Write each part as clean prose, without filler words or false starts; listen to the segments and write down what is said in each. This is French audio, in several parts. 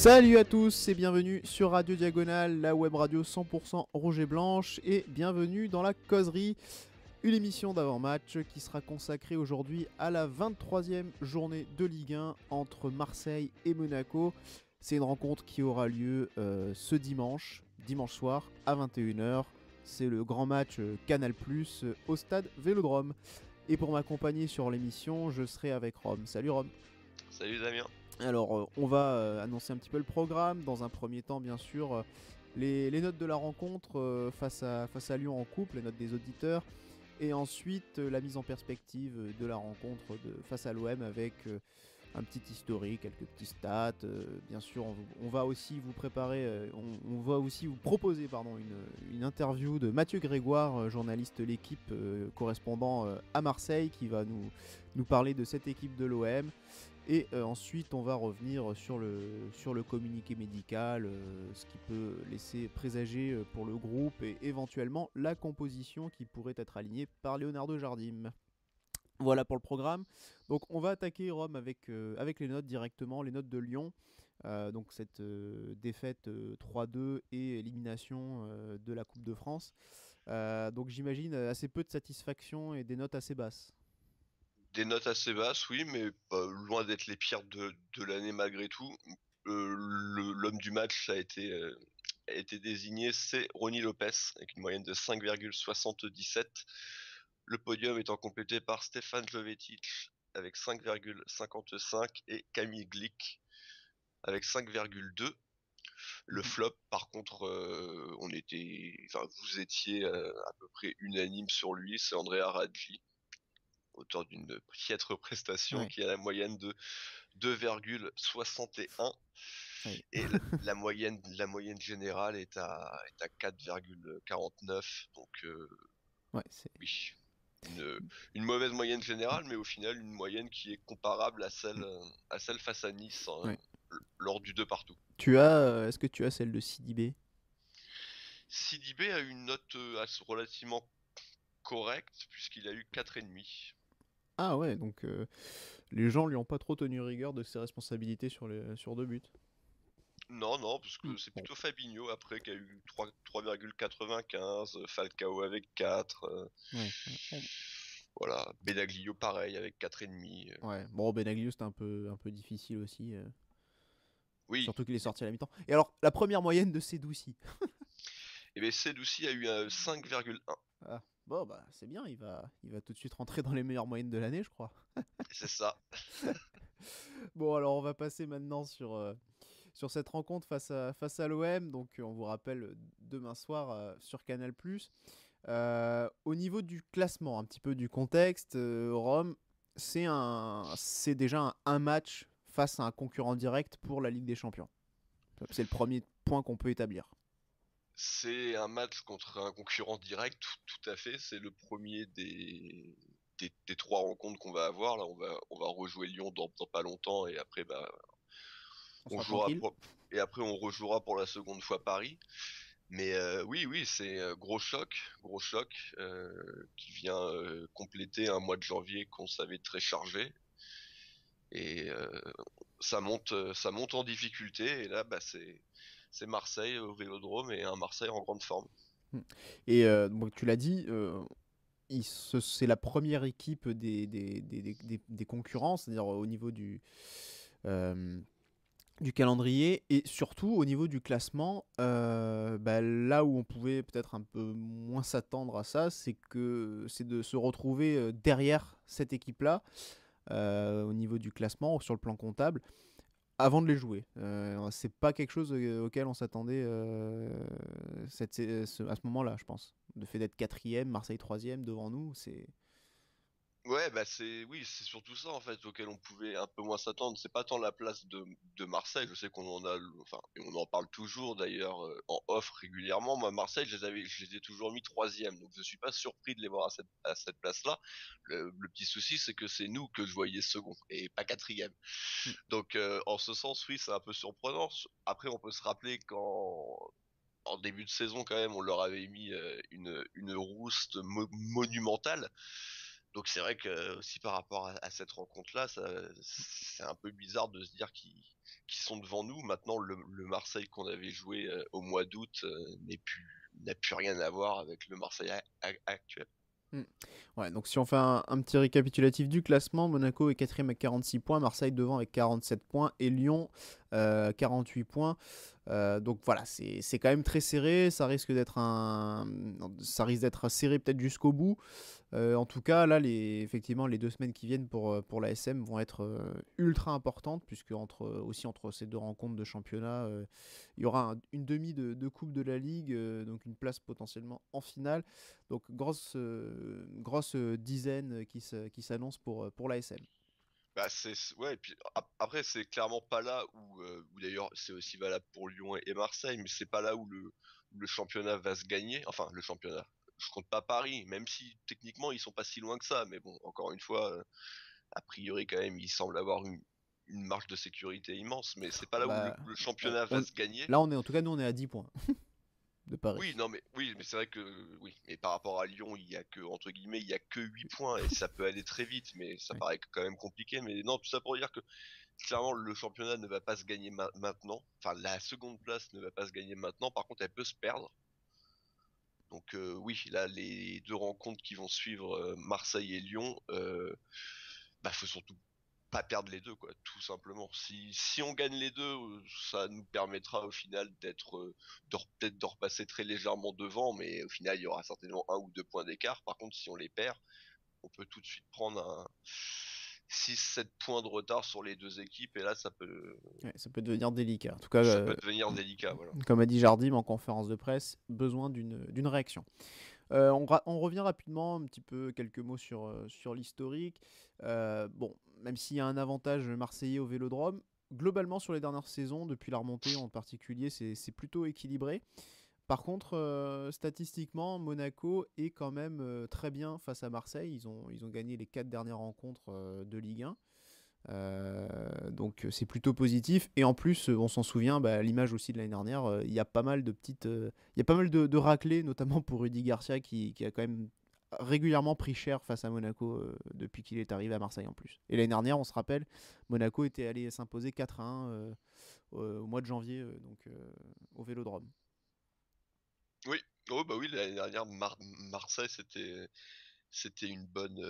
Salut à tous et bienvenue sur Radio Diagonale, la web radio 100% rouge et blanche, et bienvenue dans la causerie, une émission d'avant-match qui sera consacrée aujourd'hui à la 23e journée de Ligue 1 entre Marseille et Monaco. C'est une rencontre qui aura lieu ce dimanche soir à 21h. C'est le grand match Canal+, au stade Vélodrome. Et pour m'accompagner sur l'émission, je serai avec Rome. Salut Rome. Salut Damien. Alors, on va annoncer un petit peu le programme. Dans un premier temps, bien sûr, les notes de la rencontre face à Lyon en coupe, les notes des auditeurs. Et ensuite, la mise en perspective de la rencontre face à l'OM avec un petit historique, quelques petits stats. Bien sûr, on va aussi vous préparer, on va aussi vous proposer une interview de Mathieu Grégoire, journaliste de l'équipe, correspondant à Marseille, qui va nous parler de cette équipe de l'OM. Et ensuite on va revenir sur le communiqué médical, ce qui peut laisser présager pour le groupe et éventuellement la composition qui pourrait être alignée par Leonardo Jardim. Voilà pour le programme. Donc on va attaquer Rome avec les notes directement, les notes de Lyon. Donc cette défaite 3-2 et élimination de la Coupe de France. Donc j'imagine assez peu de satisfaction et des notes assez basses. Des notes assez basses, oui, mais loin d'être les pires de l'année malgré tout. L'homme du match a été désigné, c'est Ronny Lopez, avec une moyenne de 5,77. Le podium étant complété par Stefan Jovetic avec 5,55 et Camille Glick avec 5,2. Le flop, par contre, vous étiez à peu près unanime sur lui, c'est Andrea Raggi, auteur d'une piètre prestation, qui a la moyenne de 2,61. Oui. Et la moyenne générale est à 4,49. Donc c'est... oui, une mauvaise moyenne générale, mais au final une moyenne qui est comparable à celle face à Nice lors du 2 partout. Est-ce que tu as celle de Sidibé ? Sidibé a une note relativement correcte, puisqu'il a eu 4,5. Ah ouais, donc les gens lui ont pas trop tenu rigueur de ses responsabilités sur 2 buts. Non, parce que c'est plutôt Fabinho après qui a eu 3,95, Falcao avec 4. Voilà, Benaglio pareil avec 4,5. Ouais, bon, Benaglio c'était un peu difficile aussi. Oui. Surtout qu'il est sorti à la mi-temps. Et alors, la première moyenne de Sedoussi. Et bien Sedoussi a eu 5,1. Ah, bon, bah c'est bien, il va tout de suite rentrer dans les meilleures moyennes de l'année, je crois. C'est ça. Bon, alors on va passer maintenant sur cette rencontre face à l'OM. Donc, on vous rappelle demain soir sur Canal+. Au niveau du classement, un petit peu du contexte, Rome, c'est déjà un match face à un concurrent direct pour la Ligue des Champions. C'est le premier point qu'on peut établir. C'est un match contre un concurrent direct, tout à fait. C'est le premier des 3 rencontres qu'on va avoir. Là, on va rejouer Lyon dans pas longtemps, et après, on rejouera pour la seconde fois Paris. Mais oui, c'est gros choc qui vient compléter un mois de janvier qu'on savait très chargé. Et ça monte en difficulté. Et là, c'est Marseille au Vélodrome, et un Marseille en grande forme. Et donc tu l'as dit, c'est la première équipe des concurrents, c'est-à-dire au niveau du calendrier, et surtout au niveau du classement. Là où on pouvait peut-être un peu moins s'attendre à ça, c'est de se retrouver derrière cette équipe-là, au niveau du classement, sur le plan comptable, avant de les jouer. C'est pas quelque chose auquel on s'attendait à ce moment-là, je pense. Le fait d'être 4ème, Marseille 3ème devant nous, c'est... Ouais, c'est surtout ça en fait auquel on pouvait un peu moins s'attendre. C'est pas tant la place de Marseille. Je sais qu'on en a, enfin, et on en parle toujours d'ailleurs en off régulièrement. Moi, Marseille, je les ai toujours mis 3e, donc je suis pas surpris de les voir à cette place-là. Le petit souci, c'est que c'est nous que je voyais second et pas 4e. Donc en ce sens, oui, c'est un peu surprenant. Après, on peut se rappeler en début de saison quand même, on leur avait mis une rouste monumentale. Donc c'est vrai que aussi par rapport à cette rencontre-là, c'est un peu bizarre de se dire qu'ils sont devant nous. Maintenant, le Marseille qu'on avait joué au mois d'août n'a plus rien à voir avec le Marseille actuel. Mm. Ouais, donc si on fait un petit récapitulatif du classement, Monaco est quatrième avec 46 points, Marseille devant avec 47 points et Lyon 48 points. Donc voilà, c'est quand même très serré, ça risque d'être serré peut-être jusqu'au bout. En tout cas, là, effectivement, les 2 semaines qui viennent pour la SM vont être ultra importantes, puisque aussi entre ces 2 rencontres de championnat, il y aura une demi de Coupe de la Ligue, donc une place potentiellement en finale. Donc grosse dizaine qui s'annonce pour la SM. Bah ouais, et puis après c'est clairement pas là où d'ailleurs c'est aussi valable pour Lyon et Marseille, mais c'est pas là où le championnat va se gagner. Enfin le championnat. Je compte pas Paris, même si techniquement ils sont pas si loin que ça, mais bon encore une fois, a priori quand même ils semblent avoir une marge de sécurité immense, mais c'est pas Ah là où bah, le championnat va se gagner. là, en tout cas, nous, on est à 10 points de Oui, Paris. non mais oui, mais c'est vrai que oui, mais par rapport à Lyon, il y a que entre guillemets, il y a que 8 points et ça peut aller très vite, mais ça Ouais. paraît quand même compliqué. Mais non, tout ça pour dire que clairement le championnat ne va pas se gagner maintenant. Enfin, la seconde place ne va pas se gagner maintenant. Par contre, elle peut se perdre. Donc oui, là, les 2 rencontres qui vont suivre, Marseille et Lyon, bah faut surtout pas perdre les deux, quoi, tout simplement. Si on gagne les deux, ça nous permettra au final peut-être de repasser très légèrement devant, mais au final il y aura certainement 1 ou 2 points d'écart. Par contre, si on les perd, on peut tout de suite prendre un 6-7 points de retard sur les 2 équipes, et là Ouais, ça peut devenir délicat. En tout cas, ça peut devenir délicat, voilà. comme a dit Jardim en conférence de presse, besoin d'une réaction. On revient rapidement, un petit peu, quelques mots sur l'historique. Bon, même s'il y a un avantage marseillais au Vélodrome, globalement sur les dernières saisons, depuis la remontée en particulier, c'est plutôt équilibré. Par contre, statistiquement, Monaco est quand même très bien face à Marseille. Ils ont gagné les 4 dernières rencontres de Ligue 1. Donc c'est plutôt positif. Et en plus, on s'en souvient, bah, l'image aussi de l'année dernière, il y a pas mal de il y a pas mal de raclées, notamment pour Rudy Garcia qui a quand même régulièrement pris cher face à Monaco depuis qu'il est arrivé à Marseille en plus. Et l'année dernière, on se rappelle, Monaco était allé s'imposer 4-1 au mois de janvier au Vélodrome. Oui, oh bah oui, l'année dernière Marseille c'était une bonne,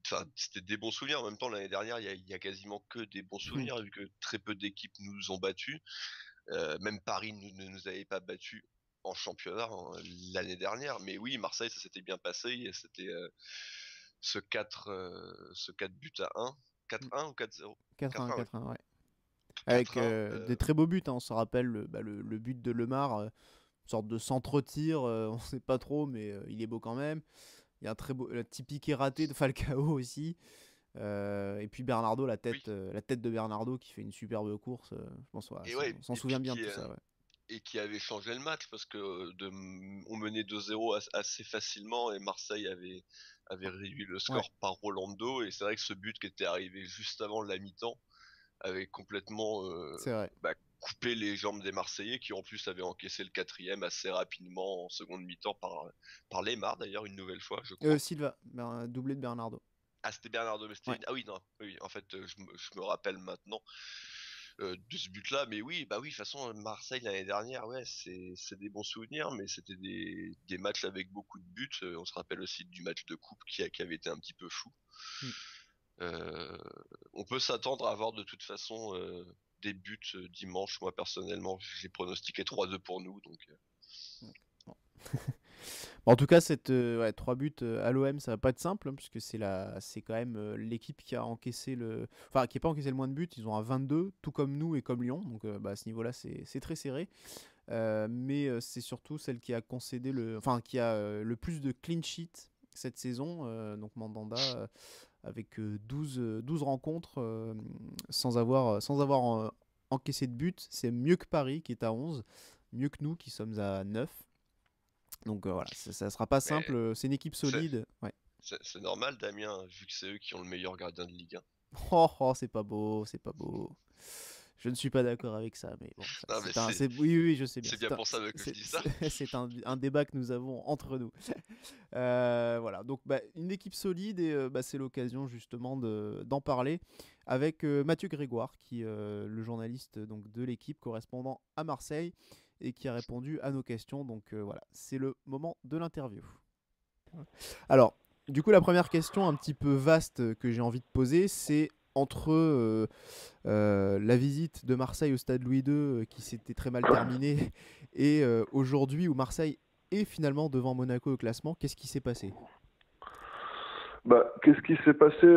enfin c'était des bons souvenirs. En même temps, l'année dernière, il y a quasiment que des bons souvenirs vu que très peu d'équipes nous ont battus. Même Paris ne nous avait pas battus en championnat, hein, l'année dernière. Mais oui, Marseille, ça s'était bien passé. Et c'était ce 4 buts à 1. 4-1 ou 4-0? 4-1, 4-1, oui. 4-1, ouais. Avec 4-1. des très beaux buts, hein. On se rappelle le but de Lemar, une sorte de centre-tir, on sait pas trop, mais il est beau quand même. Il y a un très beau, le petit piqué raté de Falcao aussi. Et puis Bernardo, Oui. la tête de Bernardo qui fait une superbe course. Je pense, ouais, Et ouais, on s'en et souvient puis bien de tout ça. Ouais. et qui avait changé le match parce que on menait 2-0 assez facilement et Marseille avait réduit le Ouais, score par Rolando. Et c'est vrai que ce but qui était arrivé juste avant la mi-temps avait complètement c'est vrai. bah, coupé les jambes des Marseillais, qui en plus avaient encaissé le 4e assez rapidement en seconde mi-temps par Lemar d'ailleurs, une nouvelle fois je crois. Silva, doublé de Bernardo. Ah, c'était Bernardo, mais Ouais. ah oui, non, oui, en fait, je me rappelle maintenant de ce but-là. Mais oui, bah oui, de toute façon, Marseille l'année dernière, ouais, c'est des bons souvenirs, mais c'était des matchs avec beaucoup de buts. On se rappelle aussi du match de coupe qui avait été un petit peu fou. Mm. Euh, on peut s'attendre à avoir de toute façon des buts dimanche. Moi, personnellement, j'ai pronostiqué 3-2 pour nous, donc Bon. En tout cas, 3 buts à l'OM, ça va pas être simple, hein, puisque c'est quand même l'équipe qui a encaissé enfin, qui n'a pas encaissé le moins de buts. Ils ont un 22, tout comme nous et comme Lyon. Donc, bah, à ce niveau-là, c'est très serré. Mais c'est surtout celle qui a concédé enfin, qui a le plus de clean sheet cette saison. Donc, Mandanda, avec 12 rencontres sans avoir encaissé de but. C'est mieux que Paris, qui est à 11. Mieux que nous, qui sommes à 9. Donc voilà, ça sera pas mais simple. C'est une équipe c'est solide. Ouais. c'est normal, Damien, vu que c'est eux qui ont le meilleur gardien de Ligue 1. Oh, oh, c'est pas beau, c'est pas beau. Je ne suis pas d'accord avec ça, mais bon, Non, mais oui, je sais bien. C'est bien pour ça que je dis ça. C'est un débat que nous avons entre nous. Voilà, donc une équipe solide et c'est l'occasion justement d'en parler avec Mathieu Grégoire, qui est le journaliste donc, de l'équipe correspondant à Marseille et qui a répondu à nos questions. Donc voilà, c'est le moment de l'interview. Alors, du coup, la première question un petit peu vaste que j'ai envie de poser, c'est entre la visite de Marseille au stade Louis II qui s'était très mal terminée et aujourd'hui où Marseille est finalement devant Monaco au classement, qu'est-ce qui s'est passé ? Qu'est-ce qui s'est passé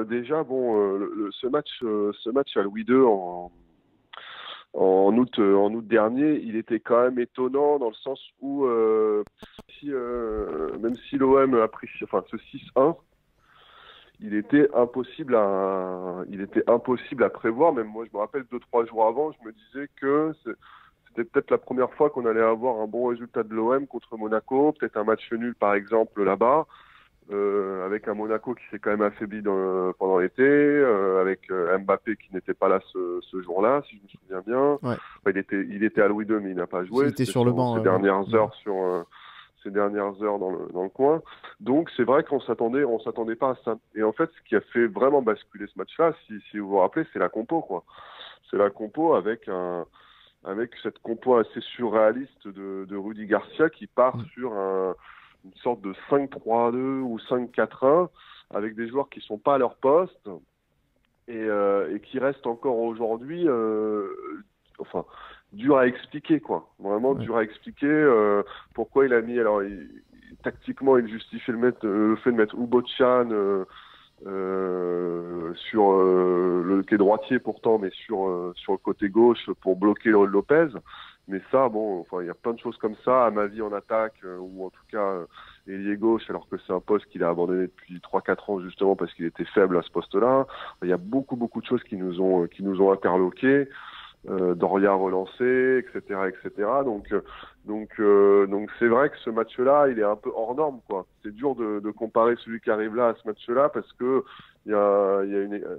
déjà ce match à Louis II en août dernier, il était quand même étonnant dans le sens où même si l'OM a pris ce 6-1, il était impossible à prévoir. Même moi, je me rappelle 2-3 jours avant, je me disais que c'était peut-être la première fois qu'on allait avoir un bon résultat de l'OM contre Monaco, peut-être un match nul par exemple là-bas. Avec un Monaco qui s'est quand même affaibli pendant l'été, avec Mbappé qui n'était pas là ce jour-là, si je me souviens bien. Ouais. Enfin, il était à Louis II, mais il n'a pas joué. Il était sur le banc. Ces dernières heures dans le coin. Donc c'est vrai qu'on s'attendait pas à ça. Et en fait, ce qui a fait vraiment basculer ce match-là, si vous vous rappelez, c'est la compo, quoi. C'est la compo avec cette compo assez surréaliste de Rudy Garcia qui part sur une sorte de 5-3-2 ou 5-4-1 avec des joueurs qui sont pas à leur poste et qui restent encore aujourd'hui dur à expliquer, quoi. Vraiment dur à expliquer pourquoi il a mis. Alors tactiquement, il justifie le fait de mettre Ubochan sur le quai droitier pourtant, mais sur le côté gauche pour bloquer Lopez. Mais ça, il y a plein de choses comme ça, à ma vie en attaque, ou en tout cas ailier gauche, alors que c'est un poste qu'il a abandonné depuis 3-4 ans justement parce qu'il était faible à ce poste-là. Il y a beaucoup de choses qui nous ont interloqués. Doria relancé, etc. Donc c'est vrai que ce match-là, il est un peu hors norme, quoi. C'est dur de comparer celui qui arrive là à ce match-là parce que il y a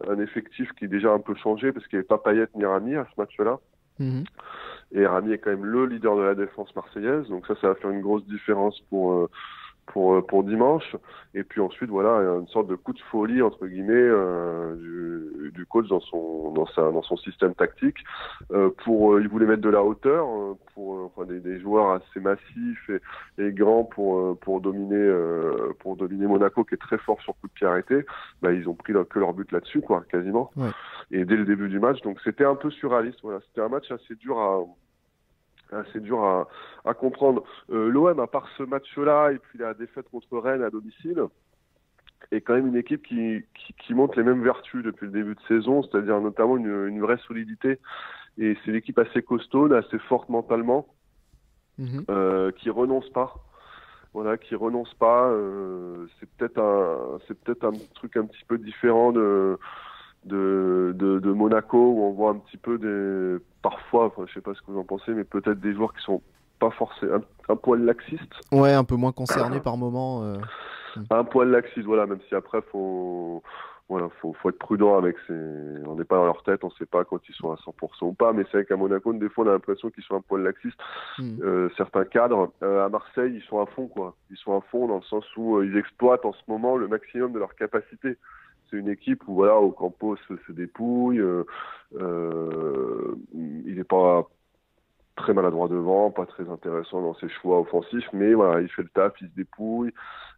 un effectif qui est déjà un peu changé parce qu'il n'y avait pas Payet ni Rami à ce match-là. Mmh. Et Rami est quand même le leader de la défense marseillaise, donc ça va faire une grosse différence pour dimanche. Et puis ensuite, voilà, une sorte de coup de folie entre guillemets du coach dans son système tactique. Il voulait mettre de la hauteur des joueurs assez massifs et grands pour dominer Monaco qui est très fort sur coup de pied arrêté. Ils ont pris que leur but là-dessus, quoi, quasiment. Ouais. Et dès le début du match, donc c'était un peu surréaliste. Voilà, c'était un match assez dur à comprendre. L'OM, à part ce match-là et puis la défaite contre Rennes à domicile, est quand même une équipe qui montre les mêmes vertus depuis le début de saison, c'est-à-dire notamment une vraie solidité. Et c'est une équipe assez costaud, assez forte mentalement, qui renonce pas. Voilà, qui renonce pas. C'est peut-être un truc un petit peu différent de Monaco où on voit un petit peu parfois, je sais pas ce que vous en pensez, mais peut-être des joueurs qui sont pas forcément un poil laxistes. Ouais, un peu moins concernés par moment. Un poil laxiste, voilà, même si après faut être prudent avec on n'est pas dans leur tête, on sait pas quand ils sont à 100% ou pas, mais c'est vrai qu'à Monaco, des fois on a l'impression qu'ils sont un poil laxistes. Certains cadres, à Marseille, ils sont à fond, quoi. Ils sont à fond dans le sens où ils exploitent en ce moment le maximum de leur capacité. C'est une équipe où voilà, Ocampos se dépouille, il n'est pas très maladroit devant, pas très intéressant dans ses choix offensifs, mais voilà, il fait le taf, il se dépouille.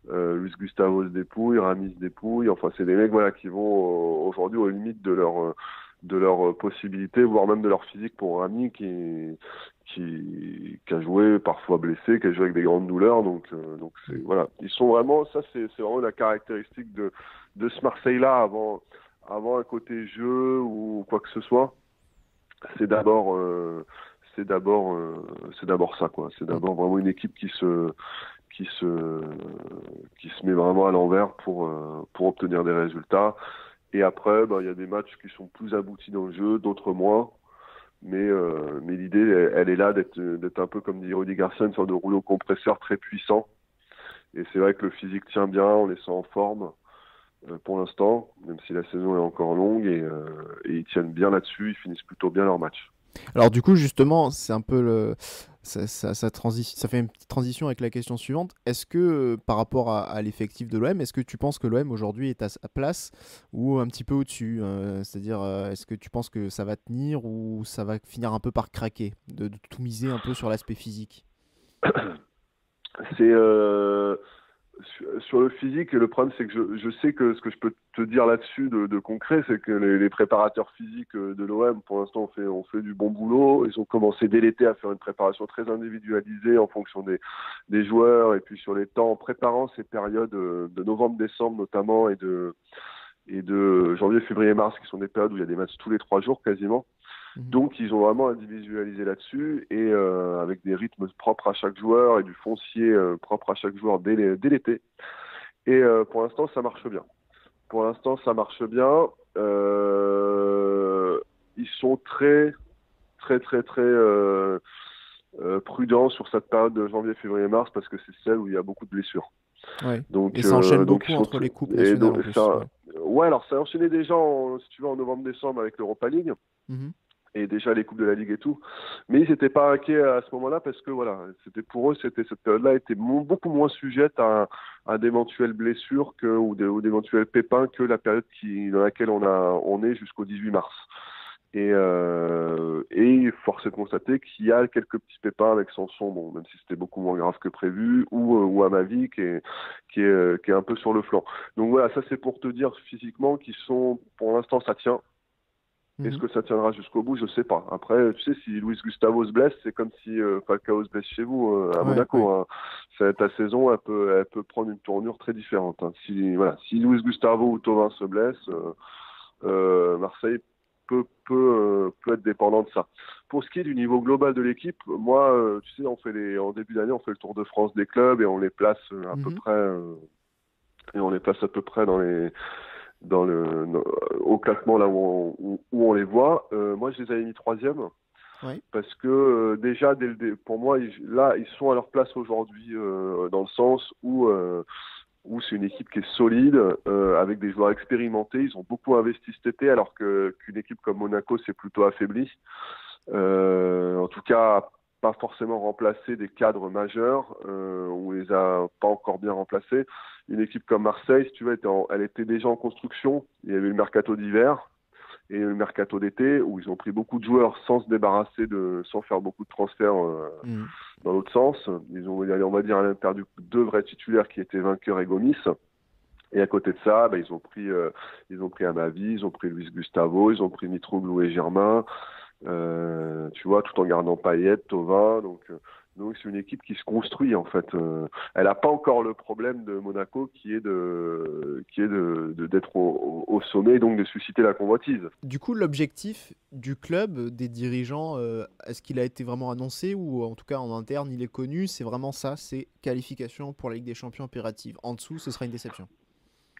Luis Gustavo se dépouille, Rami se dépouille. Enfin, c'est des mecs qui vont aujourd'hui aux limites de leur possibilités, voire même de leur physique pour Rami qui a joué parfois blessé, qui a joué avec des grandes douleurs. Donc voilà, ils sont vraiment, ça c'est vraiment la caractéristique de ce Marseille-là avant un côté jeu ou quoi que ce soit. C'est d'abord ça, quoi. C'est d'abord vraiment une équipe qui se met vraiment à l'envers pour obtenir des résultats. Et après, il y a des matchs qui sont plus aboutis dans le jeu, d'autres moins. Mais l'idée, elle est là d'être un peu, comme dit Rudy Garcia, une sorte de rouleau compresseur très puissant. Et c'est vrai que le physique tient bien, on les sent en forme. pour l'instant, même si la saison est encore longue, et ils tiennent bien là-dessus, ils finissent plutôt bien leur match. Alors du coup, justement, c'est un peu ça fait une petite transition avec la question suivante. Est-ce que par rapport à l'effectif de l'OM, est-ce que tu penses que l'OM aujourd'hui est à sa place ou un petit peu au-dessus? C'est-à-dire, est-ce que tu penses que ça va tenir ou ça va finir un peu par craquer, de tout miser un peu sur l'aspect physique? C'est sur le physique, le problème c'est que je sais que ce que je peux te dire là-dessus de concret, c'est que les préparateurs physiques de l'OM, pour l'instant, ont fait du bon boulot. Ils ont commencé dès l'été à faire une préparation très individualisée en fonction des joueurs, et puis sur les temps, en préparant ces périodes de novembre-décembre notamment, et de janvier, février, mars, qui sont des périodes où il y a des matchs tous les 3 jours quasiment. Donc ils ont vraiment individualisé là-dessus, et avec des rythmes propres à chaque joueur et du foncier propre à chaque joueur dès l'été. Et pour l'instant, ça marche bien. Pour l'instant, ça marche bien. Ils sont très, très, très, très prudents sur cette période de janvier, février, mars, parce que c'est celle où il y a beaucoup de blessures. Ouais. Donc, Et ça enchaîne donc beaucoup ils sont entre les coupes et nationales donc en plus. ça, Ouais. ouais, alors ça a enchaîné déjà, si tu veux, en novembre-décembre avec l'Europa League. Et déjà les coupes de la Ligue et tout. Mais ils n'étaient pas inquiets à ce moment-là, parce que voilà, c'était pour eux, cette période-là était beaucoup moins sujette à d'éventuelles blessures ou d'éventuels pépins que la période dans laquelle on est jusqu'au 18 mars. Et force est de constater qu'il y a quelques petits pépins avec Sanson, bon, même si c'était beaucoup moins grave que prévu, ou Amavi qui est un peu sur le flanc. Donc voilà, ça c'est pour te dire physiquement qu'ils sont, pour l'instant, ça tient. Est-ce que ça tiendra jusqu'au bout? Je sais pas. Après, tu sais, si Luis Gustavo se blesse, c'est comme si Falcao se blesse chez vous à Monaco. Ouais. Hein. Ta saison, elle peut prendre une tournure très différente. Hein. Si Luis Gustavo ou Thauvin se blessent, Marseille peut être dépendant de ça. Pour ce qui est du niveau global de l'équipe, moi, tu sais, en début d'année, on fait le Tour de France des clubs, et on les place à peu près, au classement là où on les voit. Moi, je les avais mis 3e, parce que déjà, pour moi, ils sont à leur place aujourd'hui, dans le sens où c'est une équipe qui est solide, avec des joueurs expérimentés. Ils ont beaucoup investi cet été, alors qu'une équipe comme Monaco s'est plutôt affaiblie. En tout cas, pas forcément remplacé des cadres majeurs, on les a pas encore bien remplacés. Une équipe comme Marseille, si tu veux, elle était déjà en construction. Il y avait le mercato d'hiver et le mercato d'été, où ils ont pris beaucoup de joueurs sans se débarrasser sans faire beaucoup de transferts dans l'autre sens. On va dire, ils ont perdu 2 vrais titulaires qui étaient Vainqueur et Gomis. Et à côté de ça, ils ont pris Amavi, ils ont pris Luis Gustavo, ils ont pris Mitroglou et Germain. Tu vois, tout en gardant Payet, Thauvin. Donc c'est une équipe qui se construit, en fait. Elle n'a pas encore le problème de Monaco, qui est d'être au sommet, et donc de susciter la convoitise. Du coup, l'objectif du club, des dirigeants, est-ce qu'il a été vraiment annoncé, ou en tout cas en interne il est connu? C'est vraiment ça, c'est qualification pour la Ligue des Champions impérative. En dessous, ce sera une déception.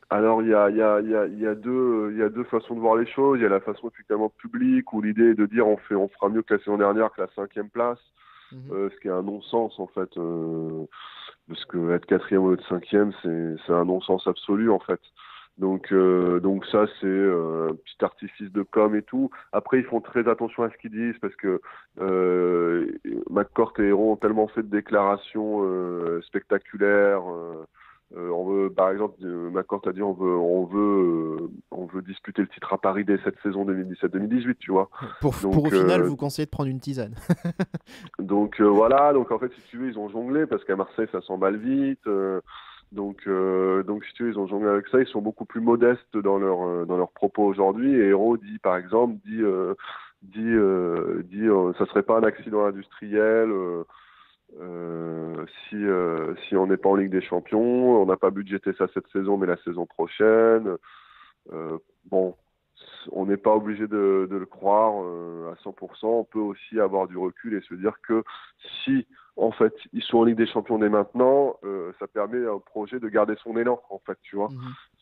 Alors, il y a deux façons de voir les choses. Il y a la façon effectivement publique, où l'idée est de dire on fera mieux que la saison dernière, que la 5e place, ce qui est un non-sens, en fait, parce que être 4e au lieu de 5e, c'est un non-sens absolu, en fait. Donc ça, c'est un petit artifice de com et tout. Après, ils font très attention à ce qu'ils disent, parce que McCourt et Héron ont tellement fait de déclarations spectaculaires. Par exemple, McCourt a dit on veut disputer le titre à Paris dès cette saison 2017-2018, tu vois. Pour au final vous conseiller de prendre une tisane. Donc voilà, donc en fait, si tu veux, ils ont jonglé, parce qu'à Marseille ça s'emballe vite. Donc si tu veux, ils ont jonglé avec ça. Ils sont beaucoup plus modestes dans leurs propos aujourd'hui. Et Hérault par exemple ça serait pas un accident industriel. Si on n'est pas en Ligue des Champions, on n'a pas budgété ça cette saison, mais la saison prochaine. Bon, on n'est pas obligé de le croire à 100%. On peut aussi avoir du recul et se dire que si, en fait, ils sont en Ligue des Champions dès maintenant, ça permet à un projet de garder son élan, en fait, tu vois.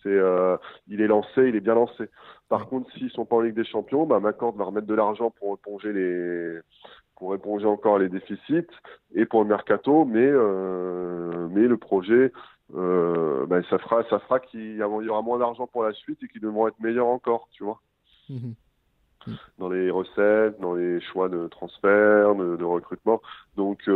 Il est lancé, il est bien lancé. Par contre, s'ils sont pas en Ligue des Champions, McCord va remettre de l'argent pour pour éponger encore les déficits et pour le mercato, mais le projet, ça fera qu'il y aura moins d'argent pour la suite et qu'ils devront être meilleurs encore, tu vois. Mhm. Dans les recettes, dans les choix de transfert, de recrutement. Donc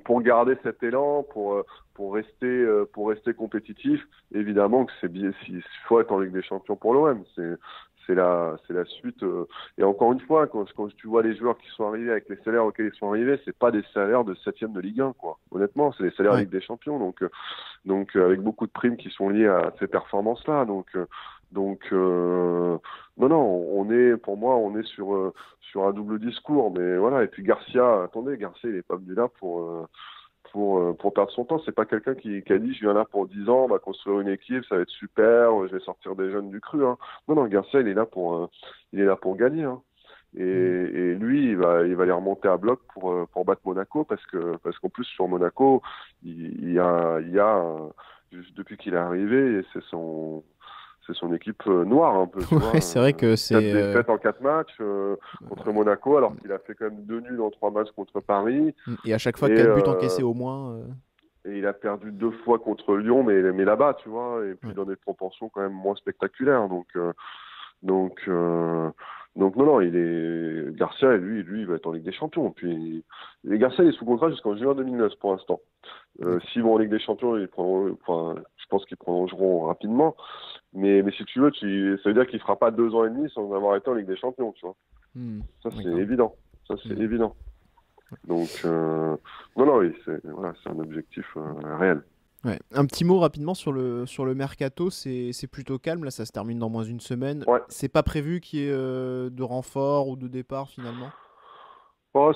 pour garder cet élan, pour rester compétitif, évidemment que c'est bien, il faut être en Ligue des Champions pour l'OM. C'est la suite. Et encore une fois, quand tu vois les joueurs qui sont arrivés avec les salaires auxquels ils sont arrivés, c'est pas des salaires de 7e de Ligue 1, quoi. Honnêtement, c'est des salaires de Ligue des Champions. Donc avec beaucoup de primes qui sont liées à ces performances-là. Donc pour moi, on est sur un double discours. Mais voilà. Et puis Garcia, il est pas venu là pour perdre son temps. C'est pas quelqu'un qui a dit je viens là pour 10 ans, on va construire une équipe, ça va être super, je vais sortir des jeunes du cru, hein. Non, Garcia, il est là pour gagner, hein. Et lui, il va les remonter à bloc pour battre Monaco parce qu'en plus sur Monaco, il y a depuis qu'il est arrivé, c'est son équipe noire un peu. Tu vois, c'est vrai que c'est 4 défaites en 4 matchs contre Monaco, alors qu'il a fait quand même 2 nuls en 3 matchs contre Paris. Et à chaque fois, 4 buts encaissés au moins. Et il a perdu 2 fois contre Lyon, mais là-bas, tu vois, et puis dans des proportions quand même moins spectaculaires. Donc non, Garcia, et lui, il va être en Ligue des Champions. Puis Garcia, il est sous contrat jusqu'en juin 2009 pour l'instant. S'ils vont en Ligue des Champions, je pense qu'ils prolongeront rapidement. Mais si tu veux, ça veut dire qu'il fera pas 2 ans et demi sans avoir été en Ligue des Champions, tu vois. Ça, c'est évident. Évident. Donc, oui, c'est un objectif réel. Ouais. Un petit mot rapidement sur le mercato, c'est plutôt calme, là ça se termine dans moins d'une semaine. Ouais. C'est pas prévu qu'il y ait de renfort ou de départ finalement?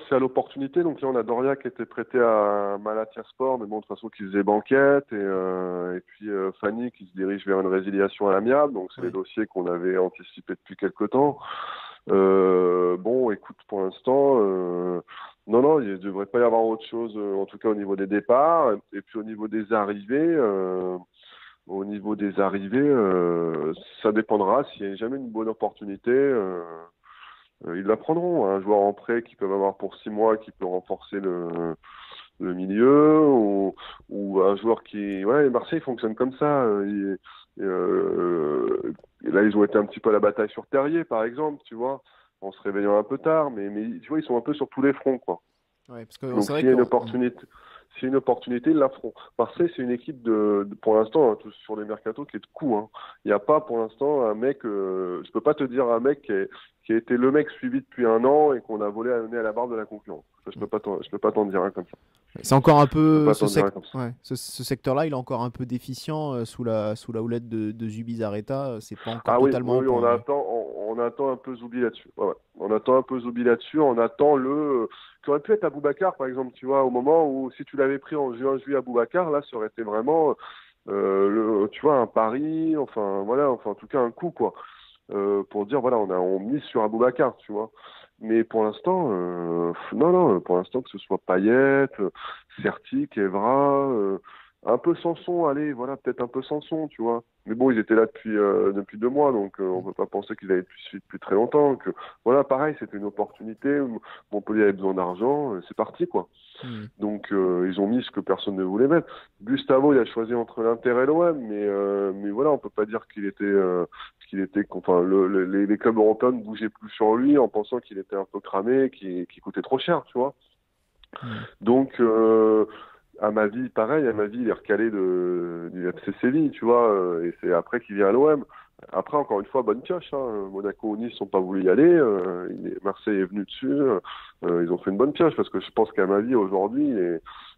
C'est à l'opportunité. Donc là, on a Doria qui était prêté à Malatya Sport, mais bon, de toute façon, qui faisait banquette. Et puis Fanny qui se dirige vers une résiliation à l'amiable. Donc c'est les dossiers qu'on avait anticipés depuis quelque temps. Écoute, pour l'instant, non, il ne devrait pas y avoir autre chose, en tout cas au niveau des départs. Et puis au niveau des arrivées, ça dépendra. S'il n'y a jamais une bonne opportunité, ils la prendront. Un joueur en prêt qu'ils peuvent avoir pour 6 mois, qui peut renforcer le milieu, ou un joueur qui... Ouais, Marseille fonctionne comme ça. Là, ils ont été un petit peu à la bataille sur Terrier, par exemple, tu vois, en se réveillant un peu tard, mais tu vois, ils sont un peu sur tous les fronts, quoi. Ouais, parce que donc s'il y a une opportunité, ils la feront. Marseille, c'est une équipe pour l'instant, hein, sur les mercatos, qui est de coup, hein. Il n'y a pas pour l'instant un mec, je peux pas te dire un mec qui a été le mec suivi depuis 1 an et qu'on a volé à la barre de la concurrence. Je peux pas t'en dire un comme ça. C'est encore un peu ce secteur-là, il est encore un peu déficient sous la houlette de Zubizarreta. C'est pas encore totalement. Oui, on attend un peu Zoubi là-dessus. Ouais. On attend un peu Zoubi là-dessus. On attend qui aurait pu être Aboubacar, par exemple, tu vois, au moment où si tu l'avais pris en juin-juillet Aboubacar, là, ça aurait été vraiment, tu vois, un pari. Enfin, en tout cas un coup, quoi. Pour dire voilà, on mise sur Aboubacar, tu vois. Mais pour l'instant, non, pour l'instant que ce soit Payet, Sertic, Evra, un peu Sanson, allez, voilà, peut-être un peu Sanson, tu vois. Mais bon, ils étaient là depuis 2 mois, donc on peut pas penser qu'ils avaient suivi depuis très longtemps. Que voilà, pareil, c'était une opportunité. Montpellier avait besoin d'argent, c'est parti, quoi. Donc ils ont mis ce que personne ne voulait mettre. Gustavo, il a choisi entre l'Inter et l'OM, mais voilà, on peut pas dire qu'il était les clubs européens ne bougeaient plus sur lui en pensant qu'il était un peu cramé, qu'il coûtait trop cher, tu vois. Donc à ma vie, il est recalé du FC Séville, tu vois, et c'est après qu'il vient à l'OM. Après, encore une fois, bonne pioche, hein. Monaco ou Nice n'ont pas voulu y aller, Marseille est venu dessus, ils ont fait une bonne pioche, parce que je pense qu'à ma vie, aujourd'hui,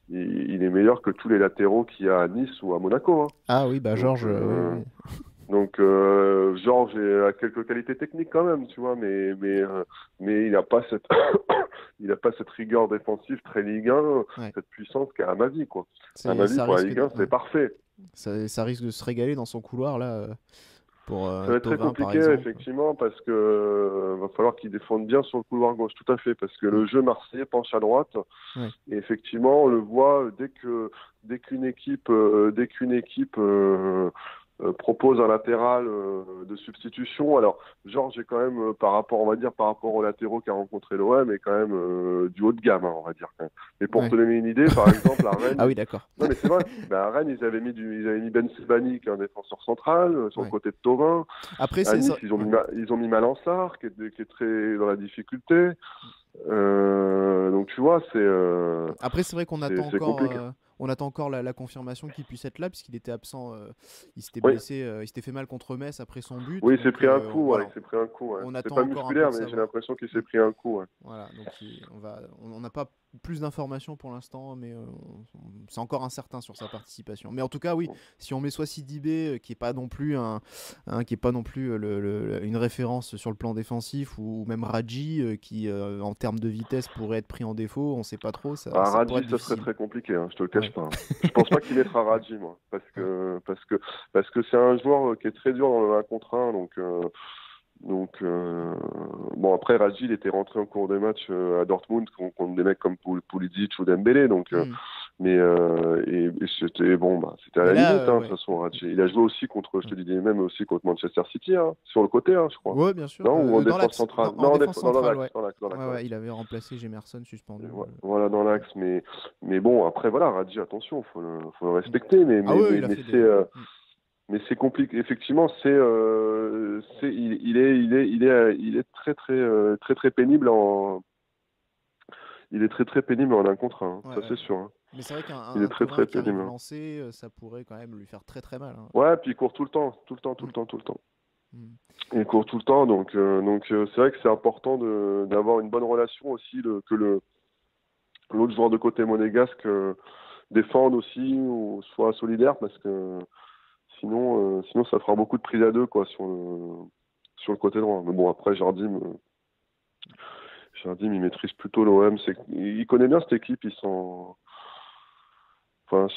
il est meilleur que tous les latéraux qu'il y a à Nice ou à Monaco, hein. Ah oui, Georges... Donc Georges a quelques qualités techniques quand même, tu vois, mais il n'a pas cette rigueur défensive très Ligue 1, cette puissance qu'a Amavi, quoi. Amavi pour la Ligue 1, c'est parfait. Ça risque de se régaler dans son couloir là. Ça va être très compliqué, effectivement, parce que va falloir qu'il défende bien sur le couloir gauche, tout à fait, parce que le jeu marseillais penche à droite. Et effectivement, on le voit dès qu'une équipe propose un latéral de substitution. Alors, Georges est quand même, par rapport aux latéraux qu'a rencontré l'OM, est quand même du haut de gamme, hein, on va dire. Quand même. Mais pour te donner une idée, par exemple, à Rennes... Ah oui, d'accord. Non, mais c'est vrai. À Rennes, ils avaient mis Ben Sebaini, qui est un défenseur central, sur le côté de Thauvin. Après, à Nice, ils ont mis Malansar, qui est très dans la difficulté. Donc, tu vois, c'est... Après, c'est vrai qu'on attend encore... compliqué. On attend encore la confirmation qu'il puisse être là, puisqu'il était absent, il s'était blessé, il s'était fait mal contre Metz après son but. Oui, il s'est pris un coup, voilà. Il s'est pris un coup. On c'est attend pas encore musculaire, mais j'ai l'impression qu'il s'est pris un coup. Ouais. Voilà, donc on n'a pas plus d'informations pour l'instant, mais c'est encore incertain sur sa participation. Mais en tout cas, oui, si on met soit Sidibé, qui est pas non plus une référence sur le plan défensif, ou même Radji, qui en termes de vitesse pourrait être pris en défaut, on sait pas trop. Radji, ça serait très compliqué, hein, je te le cache pas. Je pense pas qu'il mettra Radji, moi, parce que c'est un joueur qui est très dur dans le 1 contre 1, bon, après Radji, il était rentré en cours des matchs à Dortmund contre des mecs comme Pulisic ou Dembélé, mais c'était c'était à la limite, de toute façon, Radji. Il a joué aussi contre, je te dis même aussi contre Manchester City, hein, sur le côté, je crois. Ouais, bien sûr. Non, ou en défense centrale. Non, en défense centrale, dans l'axe. Il avait remplacé Gemerson suspendu. Voilà, dans l'axe, mais bon, après voilà, Radji, attention, faut le respecter, mais c'est compliqué. Effectivement, il est très très pénible il est très pénible en 1 contre 1, ça c'est sûr. Hein. Mais c'est vrai qu'un il est très pénible lancé, ça pourrait quand même lui faire très très mal. Hein. Ouais, puis il court tout le temps. Il court tout le temps, donc c'est vrai que c'est important d'avoir une bonne relation aussi, que l'autre joueur de côté monégasque défende aussi ou soit solidaire, parce que sinon ça fera beaucoup de prises à deux sur le côté droit. Mais bon, après Jardim il maîtrise plutôt l'OM, il connaît bien cette équipe,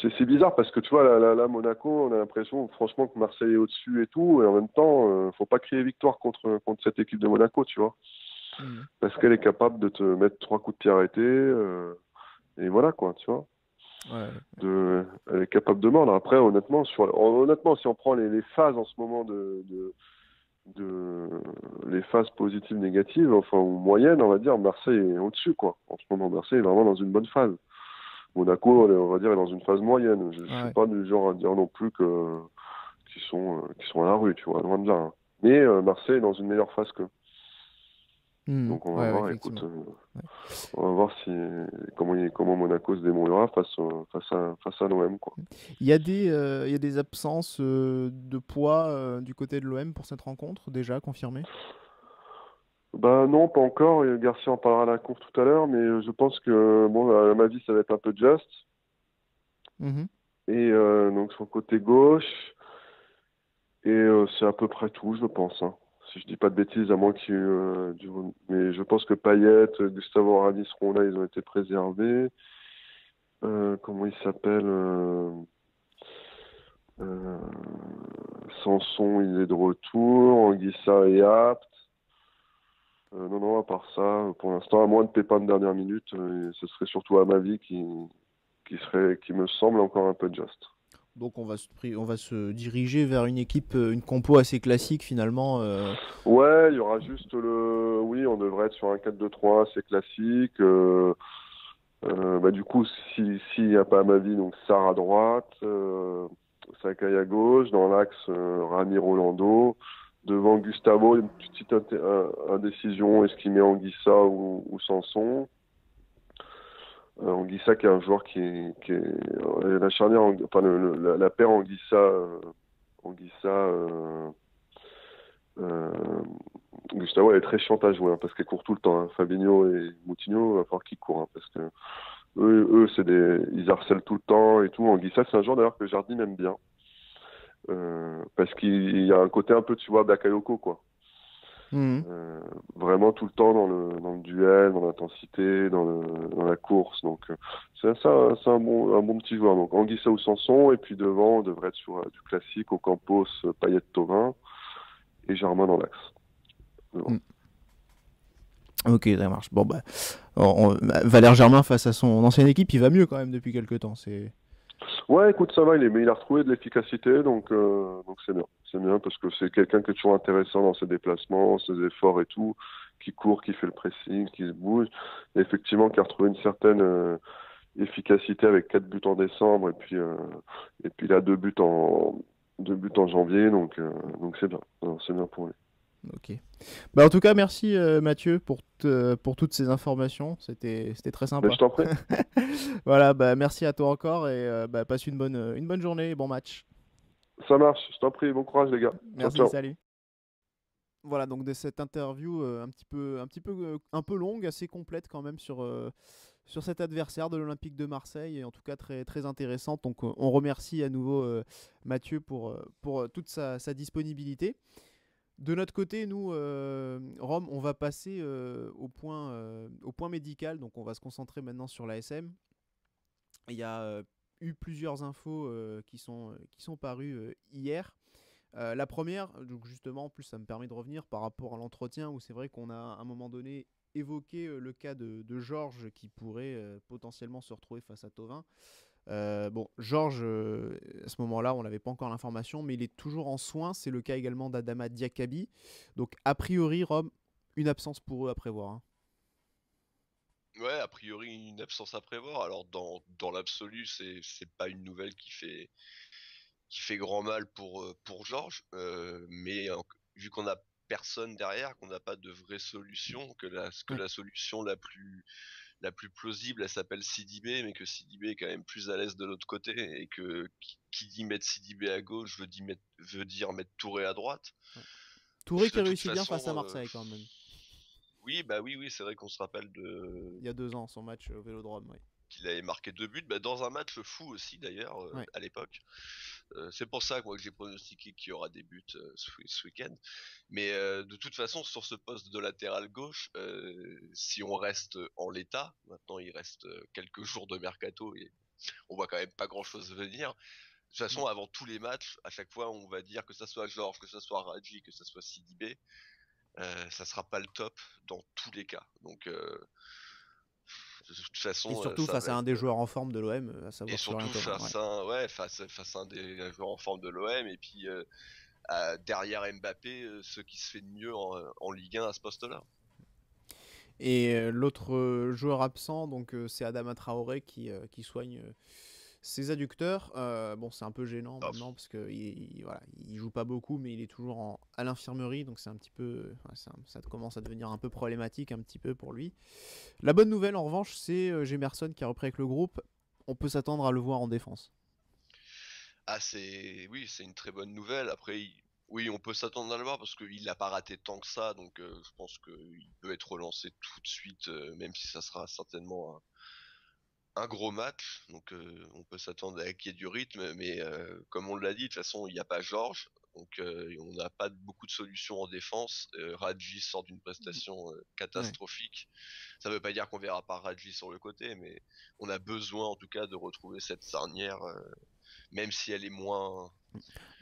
c'est bizarre parce que tu vois là Monaco, on a l'impression franchement que Marseille est au-dessus et tout, et en même temps faut pas crier victoire contre cette équipe de Monaco, tu vois. Parce qu'elle est capable de te mettre 3 coups de pied arrêtés et voilà quoi, tu vois. Elle est capable de mordre. Après, honnêtement, si on prend les phases en ce moment les phases positives, négatives, ou moyennes, on va dire, Marseille est au-dessus, quoi. En ce moment, Marseille est vraiment dans une bonne phase. Monaco, on va dire, est dans une phase moyenne. Je suis pas du genre à dire non plus qu'ils sont à la rue, tu vois, loin de là. Hein. Mais Marseille est dans une meilleure phase qu'eux. Donc on va voir, écoute, on va voir comment Monaco se débrouillera face à l'OM, quoi. Il y a des absences de poids du côté de l'OM pour cette rencontre déjà confirmées? Non, pas encore. Garcia en parlera à la course tout à l'heure, mais je pense que à ma vie ça va être un peu Just. Et donc sur le côté gauche, et c'est à peu près tout, je pense. Hein. Si je dis pas de bêtises, à moins qu'il y ait mais je pense que Payet, Gustavo Arani seront là, ils ont été préservés. Comment il s'appelle Sanson, il est de retour. Anguissa est apte. Non, à part ça, pour l'instant, à moins de pépins de dernière minute, ce serait surtout Amavi qui me semble encore un peu juste. Donc on va se diriger vers une équipe, une compo assez classique finalement. Ouais, il y aura juste oui, on devrait être sur un 4-2-3 assez classique. Du coup, s'il n'y a pas Amavi, donc Sarr à droite, Sakai à gauche, dans l'axe Rami Rolando. Devant Gustavo, une petite indécision, est-ce qu'il met Anguissa ou Sanson? Anguissa qui est un joueur qui est la charnière, la paire Gustavo, elle est très chiante à jouer, hein, parce qu'elle court tout le temps. Hein. Fabinho et Moutinho, il va falloir qu'ils courent, hein, parce que eux ils harcèlent tout le temps et tout. Anguissa, c'est un joueur d'ailleurs que Jardim aime bien. Parce qu'il y a un côté un peu, tu vois, Bakayoko, quoi. Vraiment tout le temps dans le duel, dans l'intensité, dans la course. Donc c'est un bon petit joueur. Donc Anguissa ou Sanson, et puis devant on devrait être sur du classique, Ocampos, Payet, Thauvin et Germain dans l'axe. Ok, ça marche. Bon Valère Germain face à son ancienne équipe, il va mieux quand même depuis quelques temps. Ouais, écoute, ça va, mais il a retrouvé de l'efficacité, donc c'est bien. C'est bien parce que c'est quelqu'un qui est toujours intéressant dans ses déplacements, ses efforts et tout, qui court, qui fait le pressing, qui se bouge. Et effectivement, qui a retrouvé une certaine efficacité avec 4 buts en décembre et puis là 2 buts en janvier, donc c'est bien. Non, c'est bien pour lui. Ok. Bah, en tout cas, merci Mathieu pour toutes ces informations. C'était très Mais sympa. je t'en prie. Voilà, bah, merci à toi encore et bah, passe une bonne journée et bon match. Ça marche, je t'en prie, bon courage les gars. Ciao, Merci, ciao. salut. Voilà, donc de cette interview un peu longue, assez complète quand même sur cet adversaire de l'Olympique de Marseille, et en tout cas très, très intéressante. Donc on remercie à nouveau Mathieu pour toute sa disponibilité. De notre côté, nous, Rome, on va passer au point médical, donc on va se concentrer maintenant sur l'ASM. Il y a eu plusieurs infos qui sont parues hier. La première, donc justement, en plus ça me permet de revenir par rapport à l'entretien où c'est vrai qu'on a à un moment donné évoqué le cas de Georges qui pourrait potentiellement se retrouver face à Thauvin. Bon, Georges, à ce moment-là, on n'avait pas encore l'information, mais il est toujours en soins. C'est le cas également d'Adama Diakabi. Donc, a priori, Rome, une absence pour eux à prévoir. Hein. Ouais, a priori une absence à prévoir. Alors dans l'absolu, c'est pas une nouvelle qui fait grand mal pour Georges, mais vu qu'on a personne derrière, qu'on n'a pas de vraie solution, que Ouais. la solution la plus plausible, elle s'appelle Sidibé, mais que Sidibé est quand même plus à l'aise de l'autre côté, et que qui dit mettre Sidibé à gauche veut dire mettre Touré à droite. Ouais. Touré Puis qui de toute réussit bien face à façon, Marseille quand même. oui, bah oui, c'est vrai qu'on se rappelle de Il y a 2 ans, son match au Vélodrome. Ouais. qu'il avait marqué 2 buts, bah, dans un match fou aussi d'ailleurs Ouais. à l'époque. C'est pour ça moi, que j'ai pronostiqué qu'il y aura des buts ce week-end. Mais de toute façon, sur ce poste de latéral gauche, si on reste en l'état, maintenant il reste quelques jours de mercato et on voit quand même pas grand-chose venir. De toute façon, avant tous les matchs, à chaque fois, on va dire que ça soit Georges, que ça soit Radji, que ça soit Sidibé, ça sera pas le top dans tous les cas. Donc, de toute Et façon, surtout ça face va à un être. des joueurs en forme de l'OM, à Et savoir Florian surtout Thauvin. Ouais. face à un des joueurs en forme de l'OM, et puis derrière Mbappé, ce qui se fait de mieux en Ligue 1 à ce poste-là. Et l'autre joueur absent, donc c'est Adama Traoré qui soigne ses adducteurs. Bon, c'est un peu gênant Oh, maintenant parce qu'il voilà, il joue pas beaucoup, mais il est toujours à l'infirmerie, donc c'est un petit peu, ça commence à devenir un peu problématique un petit peu pour lui. La bonne nouvelle en revanche, c'est Gemerson qui a repris avec le groupe. On peut s'attendre à le voir en défense. ah, oui, c'est une très bonne nouvelle. Après, oui, on peut s'attendre à le voir parce qu'il n'a pas raté tant que ça, donc je pense qu'il peut être relancé tout de suite, même si ça sera certainement un gros match. Donc on peut s'attendre à qu'il y ait du rythme, mais comme on l'a dit, de toute façon, il n'y a pas Georges, donc on n'a pas beaucoup de solutions en défense. Radji sort d'une prestation Ouais. catastrophique. Ça ne veut pas dire qu'on verra pas Radji sur le côté, mais on a besoin en tout cas de retrouver cette charnière, même si elle est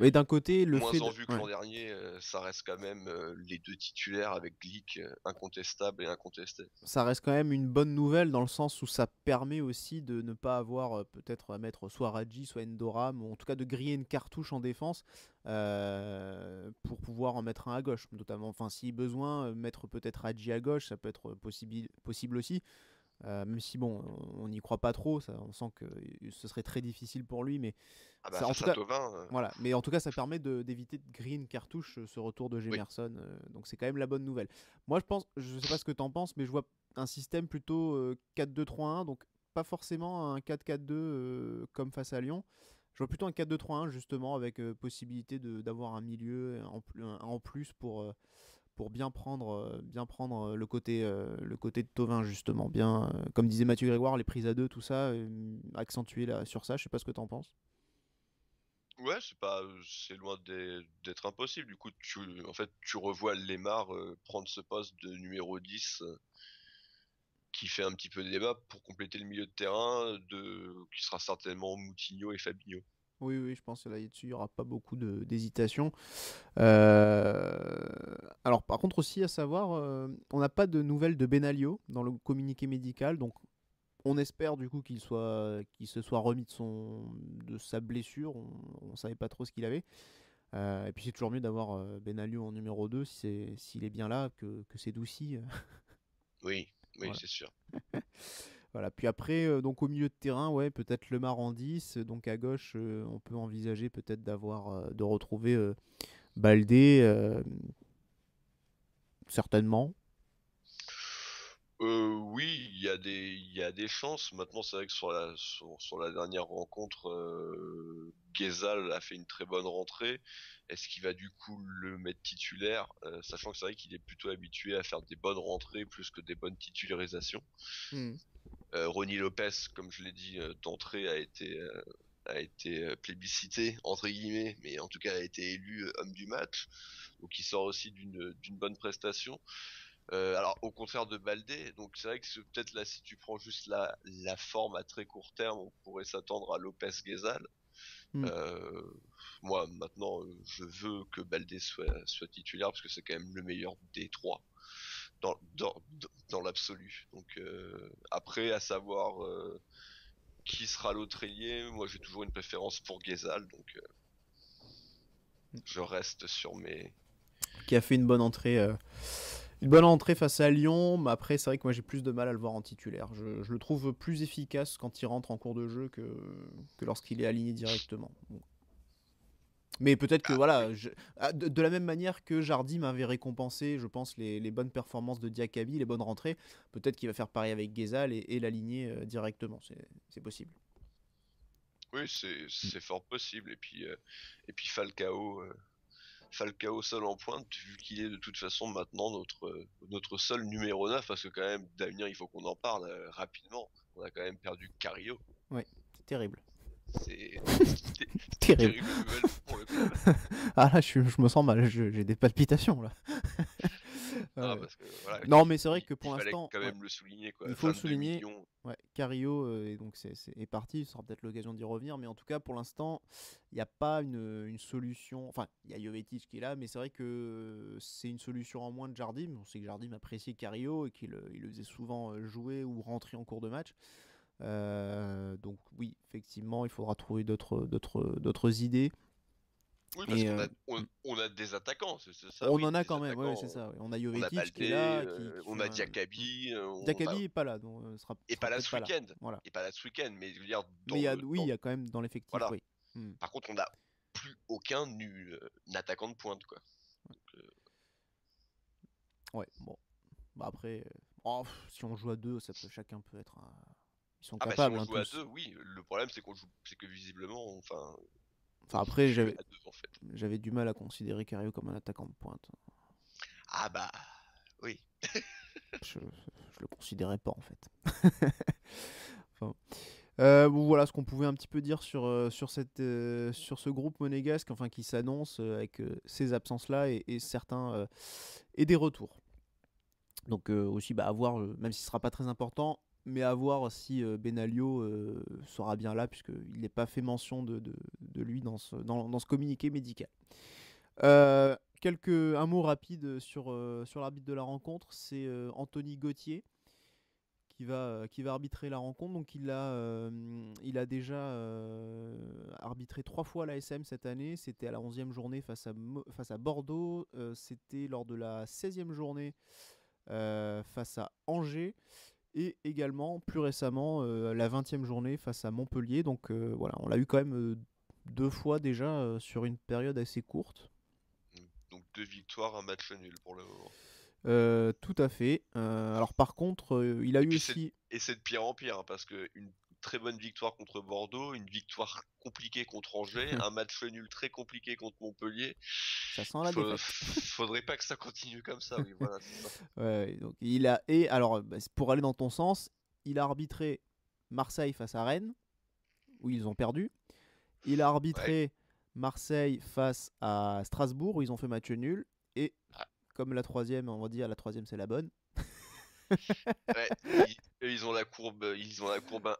Mais d'un côté, le moins fait en de... vue que ouais. l'an dernier, ça reste quand même les deux titulaires avec Glick incontestable et incontesté. Ça reste quand même une bonne nouvelle dans le sens où ça permet aussi de ne pas avoir peut-être à mettre soit Radji, soit Endoram, ou en tout cas de griller une cartouche en défense pour pouvoir en mettre un à gauche, notamment. Enfin, si besoin, mettre peut-être Radji à gauche, ça peut être possible aussi. Même si bon, on n'y croit pas trop, on sent que ce serait très difficile pour lui, mais Ah bah ça, en face tout à cas, Tovin, voilà. Mais en tout cas, ça permet d'éviter de griller une cartouche ce retour de oui. Gemerson. Donc c'est quand même la bonne nouvelle. Moi, je sais pas ce que t'en penses, mais je vois un système plutôt 4-2-3-1, donc pas forcément un 4-4-2 comme face à Lyon. Je vois plutôt un 4-2-3-1 justement avec possibilité d'avoir un milieu en plus pour bien prendre le côté de Tovin justement. Bien, comme disait Mathieu Grégoire, les prises à deux, tout ça, accentuer sur ça. Je sais pas ce que t'en penses. Ouais, c'est loin d'être impossible. Du coup, en fait, tu revois Lemar prendre ce poste de numéro 10 qui fait un petit peu débat pour compléter le milieu de terrain qui sera certainement Moutinho et Fabinho. Oui, oui, je pense que là-dessus, il n'y aura pas beaucoup d'hésitation. Alors, par contre, aussi à savoir, on n'a pas de nouvelles de Benalio dans le communiqué médical, donc On espère du coup qu'il se soit remis de sa blessure. On savait pas trop ce qu'il avait. Et puis c'est toujours mieux d'avoir Benalio en numéro 2 s'il est bien là que c'est Doucy. Oui, Voilà. c'est sûr. Voilà. Puis après, donc au milieu de terrain, ouais, peut-être Lemar en 10. Donc à gauche, on peut envisager peut-être de retrouver Baldé, certainement. Oui, il y a des chances. Maintenant, c'est vrai que sur la dernière rencontre, Ghezal a fait une très bonne rentrée. Est-ce qu'il va du coup le mettre titulaire, sachant que c'est vrai qu'il est plutôt habitué à faire des bonnes rentrées plus que des bonnes titularisations. Ronny Lopez, comme je l'ai dit, d'entrée a été plébiscité entre guillemets, mais en tout cas a été élu homme du match. Donc il sort aussi d'une bonne prestation. Alors au contraire de Baldé, donc c'est vrai que peut-être là si tu prends juste la forme à très court terme, on pourrait s'attendre à Lopez Ghezal. Moi maintenant je veux que Baldé soit titulaire parce que c'est quand même le meilleur des trois dans l'absolu. Donc après à savoir qui sera l'autre ailier, moi j'ai toujours une préférence pour Ghezal, donc je reste sur mes... Qui a fait une bonne entrée. Une bonne entrée face à Lyon, mais après c'est vrai que moi j'ai plus de mal à le voir en titulaire. Je le trouve plus efficace quand il rentre en cours de jeu que lorsqu'il est aligné directement. Bon. Mais peut-être que voilà, de la même manière que Jardim m'avait récompensé, je pense, les bonnes performances de Diakaby, les bonnes rentrées, peut-être qu'il va faire pareil avec Ghezal et l'aligner directement, c'est possible. Oui, c'est fort possible. Et puis Falcao seul en pointe, vu qu'il est de toute façon maintenant notre seul numéro 9, parce que quand même, d'avenir, il faut qu'on en parle rapidement. On a quand même perdu Cario. Ouais, c'est terrible. C'est terrible nouvelle pour le club. Ah là, je me sens mal, j'ai des palpitations là. Parce que, voilà, non, mais c'est vrai que pour l'instant, quand même le souligner, quoi. Il faut le souligner. Millions. Ouais, Cario est donc est parti, ce sera peut-être l'occasion d'y revenir, mais en tout cas pour l'instant, il n'y a pas une solution. Enfin, il y a Jovetic qui est là, mais c'est vrai que c'est une solution en moins de Jardim. On sait que Jardim appréciait Cario et qu'il le faisait souvent jouer ou rentrer en cours de match. Donc oui, effectivement, il faudra trouver d'autres idées. Oui, parce qu'on a des attaquants, c'est ça. On en a quand même, ouais, c'est ça. Ouais. On a Jovetic qui est là, on a Diakaby. Diakaby n'est pas là, donc sera pas là ce week-end. Voilà. Et pas là ce week-end, mais je veux dire. Mais il y a quand même dans l'effectif. Voilà. Oui. Par contre, on n'a plus aucun attaquant de pointe, quoi. Donc, ouais, bon. Bah après, si on joue à deux, chacun peut être. Ils sont si capables. on joue à tous. deux, oui. Le problème, c'est que visiblement, Enfin après, j'avais du mal à considérer Cario comme un attaquant de pointe. Ah bah, oui. je le considérais pas en fait. Voilà ce qu'on pouvait un petit peu dire sur ce groupe monégasque, enfin qui s'annonce avec ces absences-là et certains et des retours. Donc aussi à voir, même si ce sera pas très important, mais à voir si Benalio sera bien là, puisqu'il n'est pas fait mention de lui dans ce communiqué médical. Un mot rapide sur l'arbitre de la rencontre, c'est Anthony Gauthier qui va arbitrer la rencontre. Donc il a déjà arbitré 3 fois l'ASM cette année. C'était à la 11e journée face à Bordeaux, c'était lors de la 16e journée face à Angers, et également plus récemment la 20e journée face à Montpellier. Donc voilà, on l'a eu quand même 2 fois déjà sur une période assez courte. Donc 2 victoires, un match nul pour le moment. Tout à fait. Alors par contre, il a eu aussi... Et c'est de pire en pire, hein, parce qu'une très bonne victoire contre Bordeaux, une victoire compliquée contre Angers, un match nul très compliqué contre Montpellier. Ça sent la défaite. Faudrait pas que ça continue comme ça, oui, voilà, c'est ça. Ouais, donc alors, pour aller dans ton sens, il a arbitré Marseille face à Rennes, où ils ont perdu. Il a arbitré Marseille face à Strasbourg, où ils ont fait match nul. Et comme la troisième, on va dire, la troisième c'est la bonne. Ouais, ils ont la courbe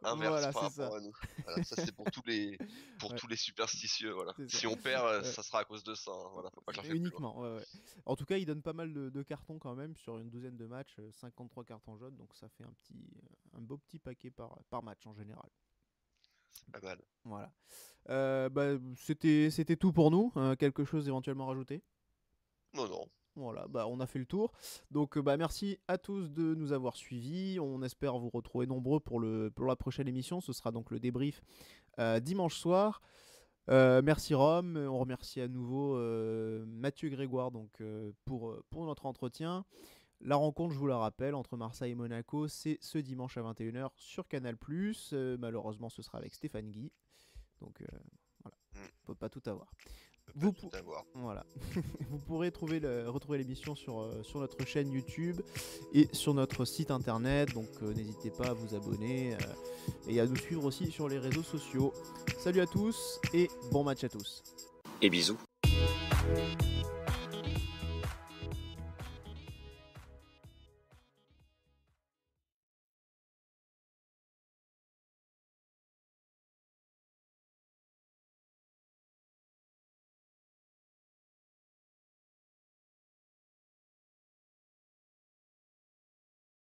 inverse Voilà, par c'est ça. rapport à nous. Voilà, ça c'est pour Ouais. tous les superstitieux, voilà. C'est ça. Si on perd, Ouais. ça sera à cause de ça, hein, voilà, faut pas chercher plus loin. Uniquement, ouais. En tout cas, il donne pas mal de cartons quand même sur une douzaine de matchs, 53 cartons jaunes, donc ça fait un beau petit paquet par match en général. C'est pas mal. Voilà. C'était tout pour nous. Quelque chose éventuellement rajouté? Non. Voilà, on a fait le tour. Donc merci à tous de nous avoir suivis. On espère vous retrouver nombreux pour la prochaine émission. Ce sera donc le débrief dimanche soir. Merci Rome. On remercie à nouveau Mathieu Grégoire pour notre entretien. La rencontre, je vous la rappelle, entre Marseille et Monaco, c'est ce dimanche à 21h sur Canal+. Malheureusement, ce sera avec Stéphane Guy. Donc voilà, on peut pas tout avoir. Voilà. Vous pourrez retrouver l'émission sur notre chaîne YouTube et sur notre site internet. Donc n'hésitez pas à vous abonner et à nous suivre aussi sur les réseaux sociaux. Salut à tous et bon match à tous. Et bisous.